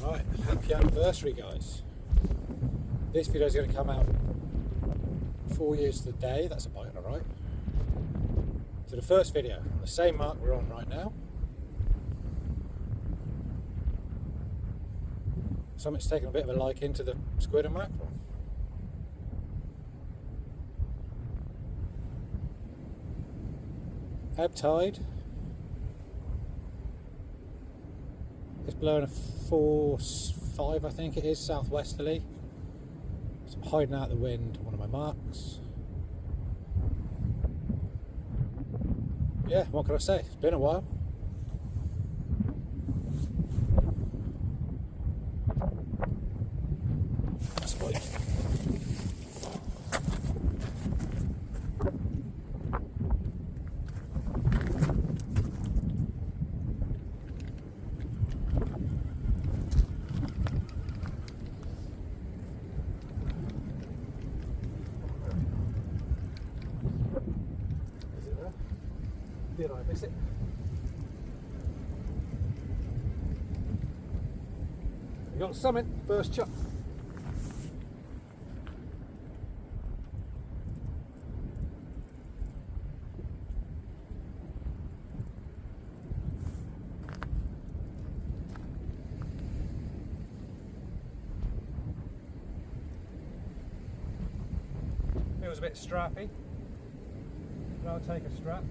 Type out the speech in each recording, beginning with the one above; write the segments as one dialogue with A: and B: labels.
A: Right, happy anniversary guys. This video is going to come out 4 years to the day, that's about alright. To the first video, on the same mark we're on right now. Something's taken a bit of a liking to the squid and mackerel. Ebb tide. It's blowing a 4-5, I think it is, southwesterly. So I'm hiding out the wind, one of my marks. Yeah, what can I say? It's been a while. That's a bite. Did I miss it? We got something, first chuck. It was a bit strappy, but I'll take a strap.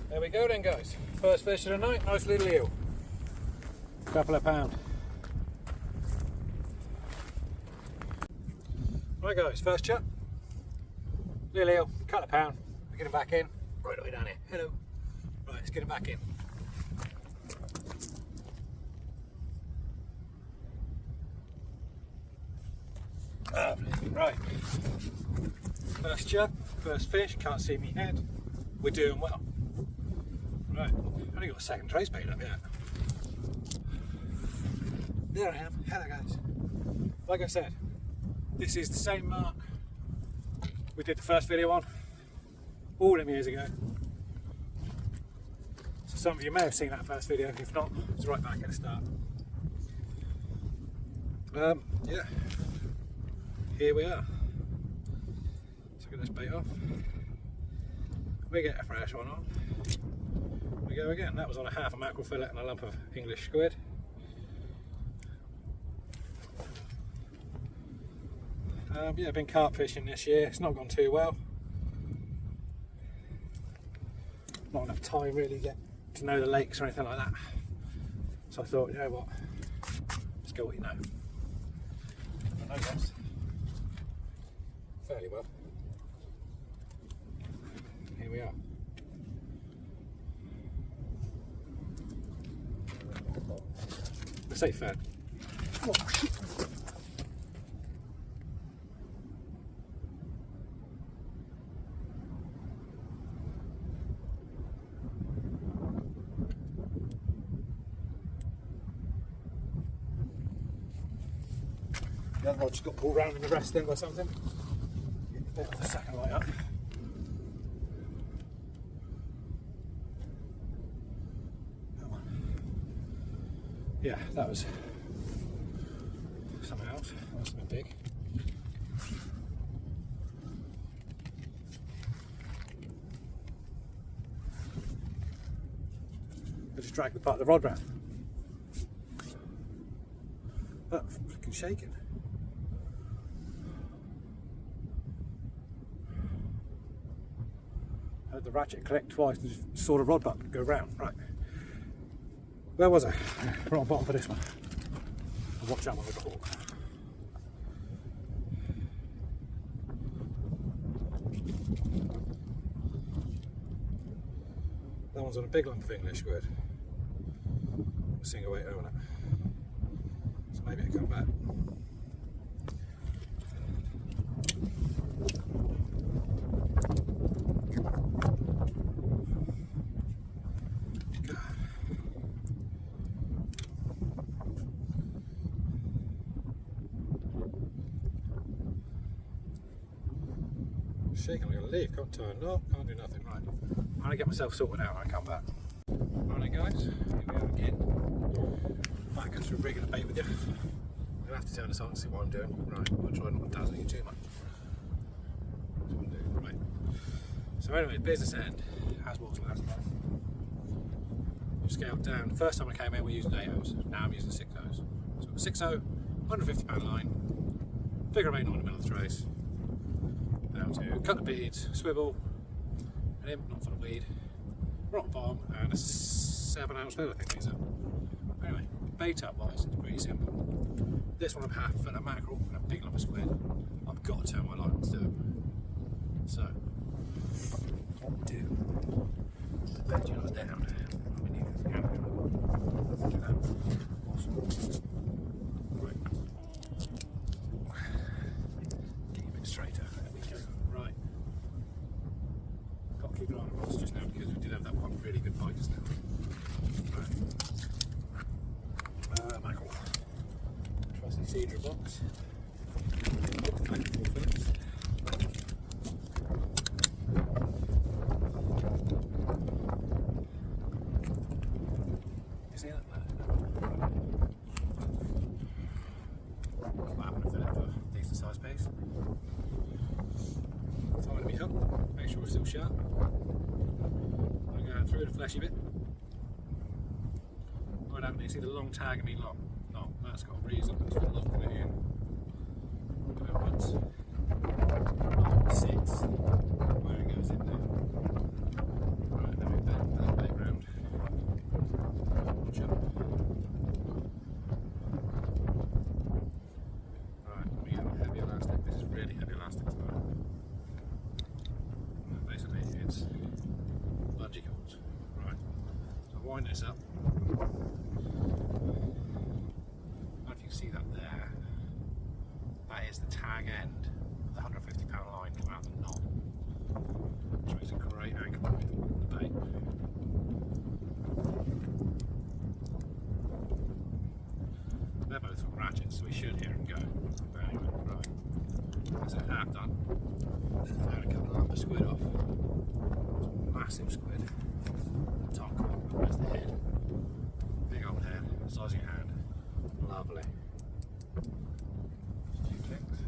A: There we go then guys, first fish of the night, nice little eel. Couple of pound. Right guys, first chuck. Little eel, couple of pound. We're getting back in, right away down here. Hello. Right, let's get it back in. Right. First chuck, first fish, can't see me head. We're doing well. Right, only got a second trace bait up yet. There I am. Hello guys. Like I said, this is the same mark we did the first video on all them years ago. So some of you may have seen that first video, if not, it's right back at the start. Yeah, here we are. Let's get this bait off. We get a fresh one on. We go again. That was on a half a mackerel fillet and a lump of English squid. Yeah, been carp fishing this year. It's not gone too well. Not enough time really to get to know the lakes or anything like that. So I thought, you know what, let's go what you know. I know this fairly well. Here we are. Let's say fair. Oh, shit. The other rod just got pulled round in the rest end or something. Get a bit of the second light up. Yeah, that was something else. That was something big. I just dragged the part of the rod round. Look, freaking shaking. I heard the ratchet click twice and just saw the rod butt go round. Right. Where was I? Right on bottom for this one. I'll watch that one with the hook. That one's on a big lump of English squid. A single weight on it. So maybe it'll come back. shaking like a leaf, can't turn up, can't do nothing. Right, I'm gonna get myself sorted out and I come back. Right guys, here we are again. Back through rigging the bait with you. I'm gonna have to turn this on to see what I'm doing. Right, I'll try not to dazzle you too much. That's what I'm doing. Right. So anyway, business end, as was last time. We've scaled down. The first time I came in we were using 8-0s, now I'm using 6-0s. So 6-0, 150 pound line, figure of 8 knot in the middle of the trace. Down to cut the beads, swivel, an imp not full of weed, rock bomb, and a 7-ounce lure I think these are. Anyway, bait up wise, it's pretty simple. This one I'm half a foot of mackerel and a big lump of squid. I've got to turn my line to do it. So, what we do, the bed you lot down. We need the camera. Awesome. Right. Get you a bit straighter. There we go. Right. Got to keep an eye on the rods just now because we did have that one really good bite just now. Right. Mackerel. Trusty Cedar box. See that? I'm having to fill it to a decent sized piece. Time to be hooked, make sure it's still sharp. I'm going through the fleshy bit. Right out, you see the long tag of me lock? No, that's got a reason, that's for locking it in. Do it once. Sits where it goes in there. Right, then we bend that bait round. Jump. Right, we have a heavy elastic. This is really heavy elastic as well. Basically, it's bungee cords. Right, so wind this up. I don't know if you can see that there. That is the tag end of the 150 pound line coming out of the knot, which makes a great anchor point for the bait. They're both on ratchets, so we should hear them go. But anyway, right. That's it, half done. Now to cut the lump of squid off. It's a massive squid. Top one, there's the head. Big old head, size of your hand. Lovely. Just a few clicks.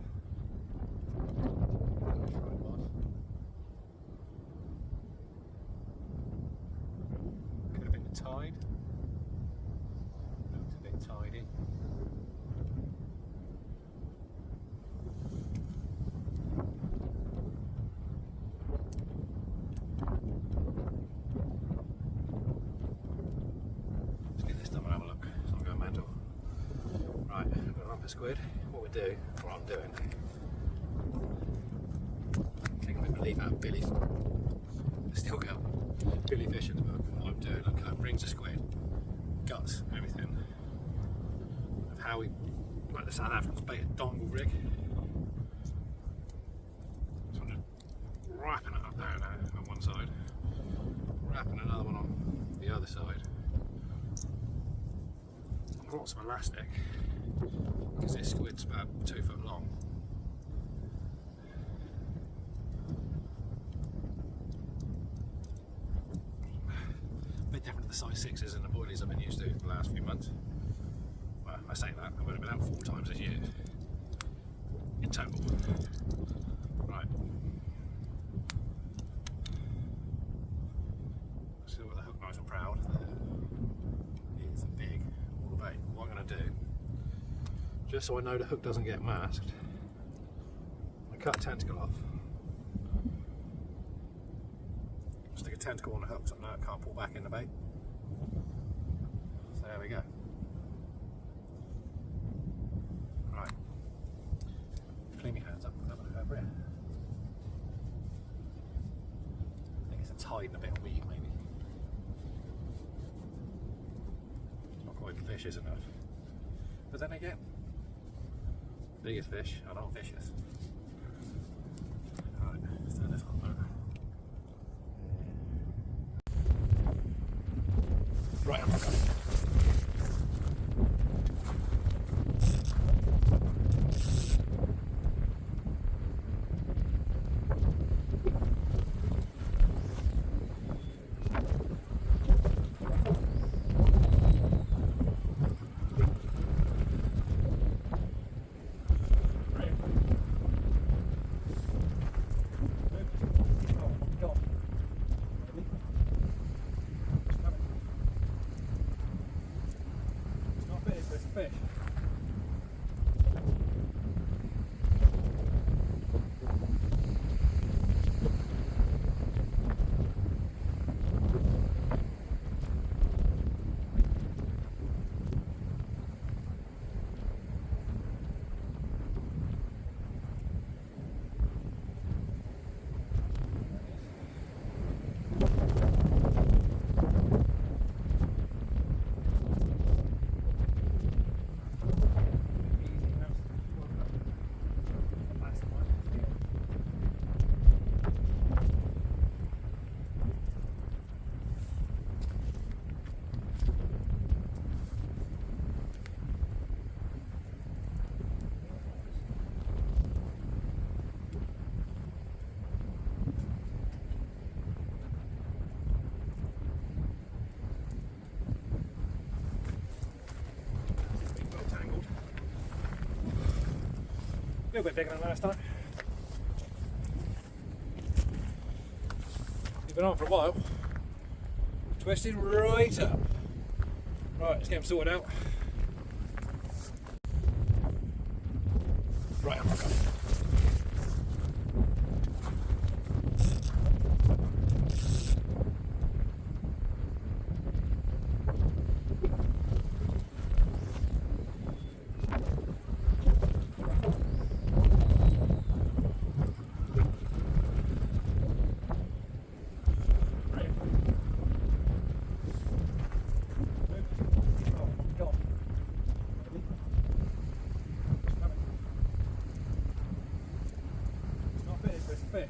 A: Could have been the tide. Looks a bit tidy. Let's get this done and have a look. So I'm going mental. Right, I've got a lump of squid. What we do, what I'm doing, taking a bit of relief out of Billy. I still got Billy fish in the book. What I'm doing, look, it brings a squid, guts, everything. Of how we, like the South Africans bait a dongle rig. So I'm just wrapping it up there now on one side, wrapping another one on the other side. I brought some elastic because this squid's about 2 foot long. A bit different to the size 6s and the boilies I've been used to for the last few months. Well, I say that, I've only been out 4 times this year in total. Right. Still got the hook nice and proud. It's a big all bait. What I'm going to do, just so I know the hook doesn't get masked, I cut a tentacle off. Stick a tentacle on the hook so I know it can't pull back in the bait. So there we go. Right. Clean my hands up, have a look over here. I think it's a tide and a bit of weed maybe. Not quite vicious enough. But then again, biggest fish are not vicious. Right, let's turn this on over. Right, I'm back. little bit bigger than last time. You've been on for a while. Twisted right up. Right, let's get them sorted out. Right, I'm back up. Fish.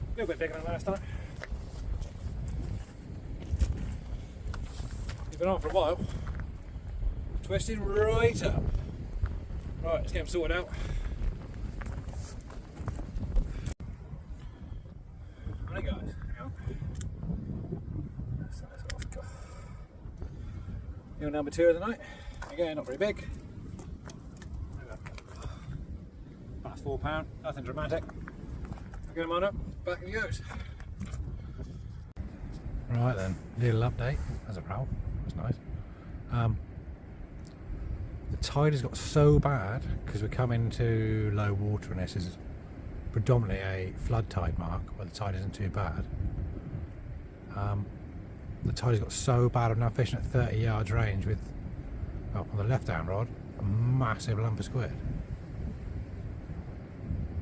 A: A little bit bigger than last time. You've been on for a while. Twisted right up. Right, let's get them sorted out. Right guys, hang on. Let's turn this off. Hill number 2 of the night. Again, not very big. About £4, nothing dramatic. Get him on up, back he goes. Right then, little update. There's a prowl, that's nice. The tide has got so bad because we're coming to low water, and this is predominantly a flood tide mark where the tide isn't too bad. The tide has got so bad I'm now fishing at 30 yards range with, well, on the left hand rod, a massive lump of squid.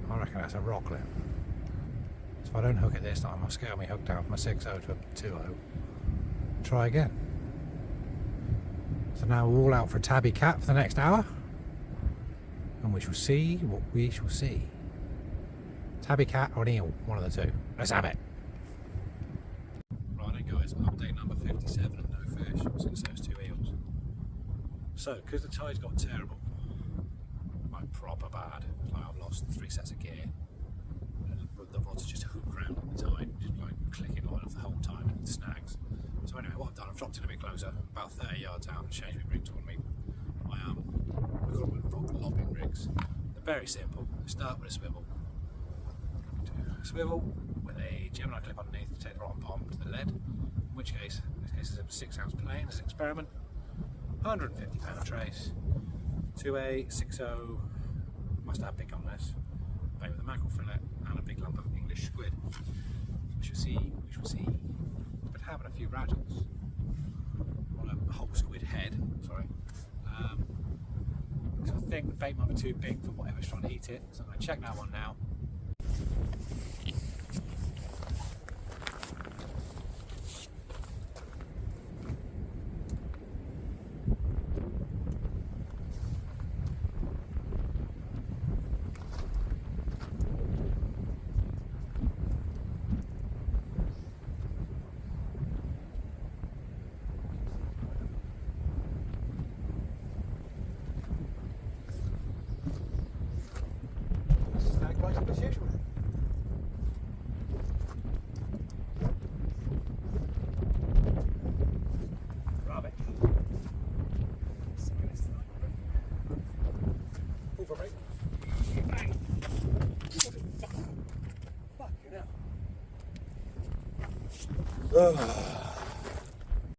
A: I reckon that's a rock lip. So if I don't hook it this time, I'll scale my hook down from a 6.0 to a 2.0 and try again. So now we're all out for a tabby cat for the next hour, and we shall see what we shall see. Tabby cat or an eel, one of the two. Let's have it. Right then guys, update number 57 and no fish since those 2 eels. So, because the tide's got terrible, like proper bad, like I've lost 3 sets of gear. The rods are just hooked round on the tide, just like clicking line off the whole time and snags. So anyway, what I've done, I've dropped in a bit closer, about 30 yards out, and changed my rig to one. We've got rock lobbing rigs. They're very simple. They start with a swivel. Do a swivel with a Gemini clip underneath to take the rod and palm to the lead. In which case, in this case, it's a 6-ounce plane as an experiment. 150 pound trace to a 6.0. Must have big on this. Bait with a mackerel fillet and a big lump of English squid. We shall see, we shall see. But having a few rattles on a whole squid head, sorry. So I think the bait might be too big for whatever's trying to eat it. So I'm going to check that one now. As usual. Rubbish. Pull for break. Bang! Fucking hell.